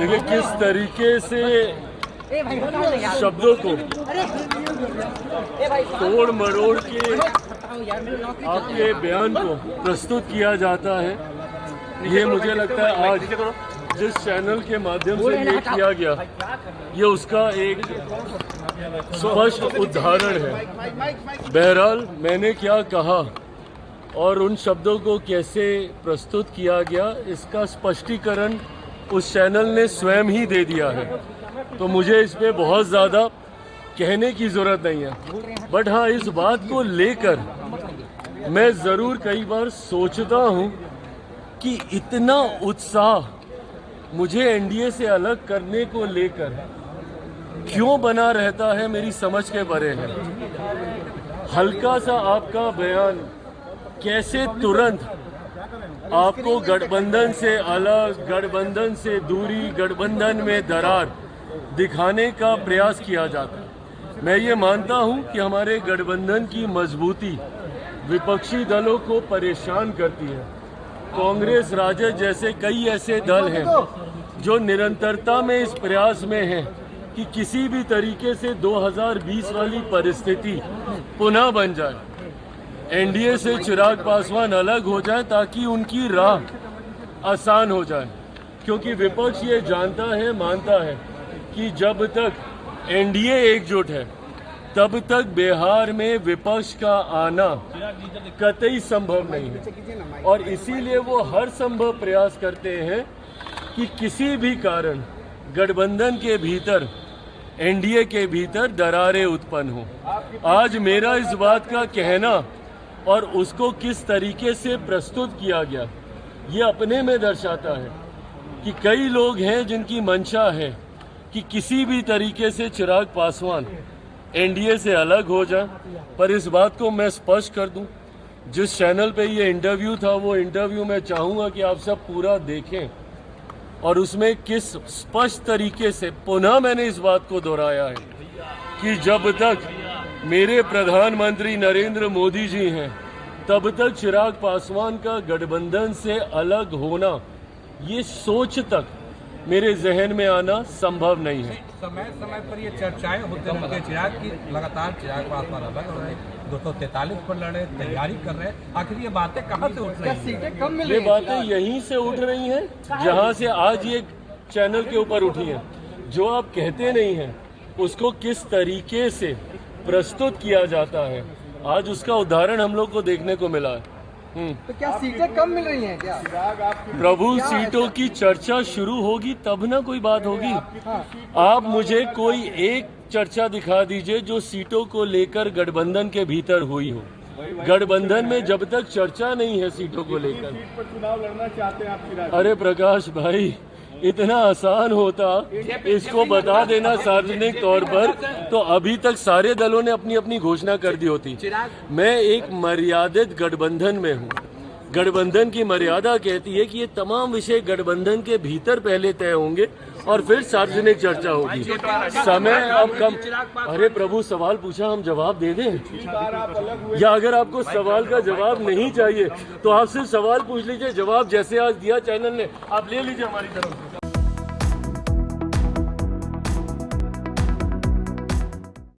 देखिए किस तरीके से शब्दों को तोड़ मरोड़ के आपके बयान को प्रस्तुत किया जाता है, ये मुझे लगता है आज जिस चैनल के माध्यम से ये किया गया, ये उसका एक स्पष्ट उदाहरण है। बहरहाल मैंने क्या कहा और उन शब्दों को कैसे प्रस्तुत किया गया, इसका स्पष्टीकरण उस चैनल ने स्वयं ही दे दिया है, तो मुझे इस पे बहुत ज़्यादा कहने की ज़रूरत नहीं है। बट हाँ, इस बात को लेकर मैं ज़रूर कई बार सोचता हूँ कि इतना उत्साह मुझे एनडीए से अलग करने को लेकर क्यों बना रहता है, मेरी समझ के परे है। हल्का सा आपका बयान कैसे तुरंत आपको गठबंधन से अलग, गठबंधन से दूरी, गठबंधन में दरार दिखाने का प्रयास किया जाता है। मैं ये मानता हूं कि हमारे गठबंधन की मजबूती विपक्षी दलों को परेशान करती है। कांग्रेस, राजद जैसे कई ऐसे दल हैं जो निरंतरता में इस प्रयास में हैं कि किसी भी तरीके से 2020 वाली परिस्थिति पुनः बन जाए, एनडीए से चिराग पासवान अलग हो जाए ताकि उनकी राह आसान हो जाए। क्योंकि विपक्ष ये जानता है, मानता है कि जब तक एनडीए एकजुट है तब तक बिहार में विपक्ष का आना कतई संभव नहीं है, और इसीलिए वो हर संभव प्रयास करते हैं कि किसी भी कारण गठबंधन के भीतर, एनडीए के भीतर दरारें उत्पन्न हो। आज मेरा इस बात का कहना और उसको किस तरीके से प्रस्तुत किया गया, ये अपने में दर्शाता है कि कई लोग हैं जिनकी मंशा है कि किसी भी तरीके से चिराग पासवान एनडीए से अलग हो जाए। पर इस बात को मैं स्पष्ट कर दूं, जिस चैनल पे ये इंटरव्यू था, वो इंटरव्यू मैं चाहूँगा कि आप सब पूरा देखें, और उसमें किस स्पष्ट तरीके से पुनः मैंने इस बात को दोहराया है कि जब तक मेरे प्रधानमंत्री नरेंद्र मोदी जी हैं तब तक चिराग पासवान का गठबंधन से अलग होना, ये सोच तक मेरे जहन में आना संभव नहीं है। समय समय पर ये चर्चाएं होते रहती है चिराग की, लगातार चिराग पासवान अलग हो रहे, 243 पर लड़े, तैयारी कर रहे हैं। आखिर ये बातें कहाँ से उठ रही हैं? सीटें कम मिल रही हैं? ये बातें यहीं से उठ रही हैं जहाँ से आज ये चैनल के ऊपर उठी हैं। जो आप कहते नहीं हैं उसको किस तरीके से प्रस्तुत किया जाता है, आज उसका उदाहरण हम लोग को देखने को मिला है। तो क्या सीटें कम मिल रही हैं क्या? प्रभु, सीटों की चर्चा शुरू होगी तब ना कोई बात होगी। आप मुझे कोई एक चर्चा दिखा दीजिए जो सीटों को लेकर गठबंधन के भीतर हुई हो। गठबंधन में जब तक चर्चा नहीं है सीटों को लेकर, चुनाव लड़ना चाहते हैं आप? अरे प्रकाश भाई, इतना आसान होता इसको बता देना सार्वजनिक तौर पर, तो अभी तक सारे दलों ने अपनी अपनी घोषणा कर दी होती। मैं एक मर्यादित गठबंधन में हूँ। गठबंधन की मर्यादा कहती है कि ये तमाम विषय गठबंधन के भीतर पहले तय होंगे और फिर सार्वजनिक चर्चा होगी। समय अब कम। अरे प्रभु, सवाल पूछा, हम जवाब दे दें? या अगर आपको सवाल का जवाब नहीं चाहिए तो आप सिर्फ सवाल पूछ लीजिए, जवाब जैसे आज दिया चैनल ने, आप ले लीजिए हमारी तरफ से।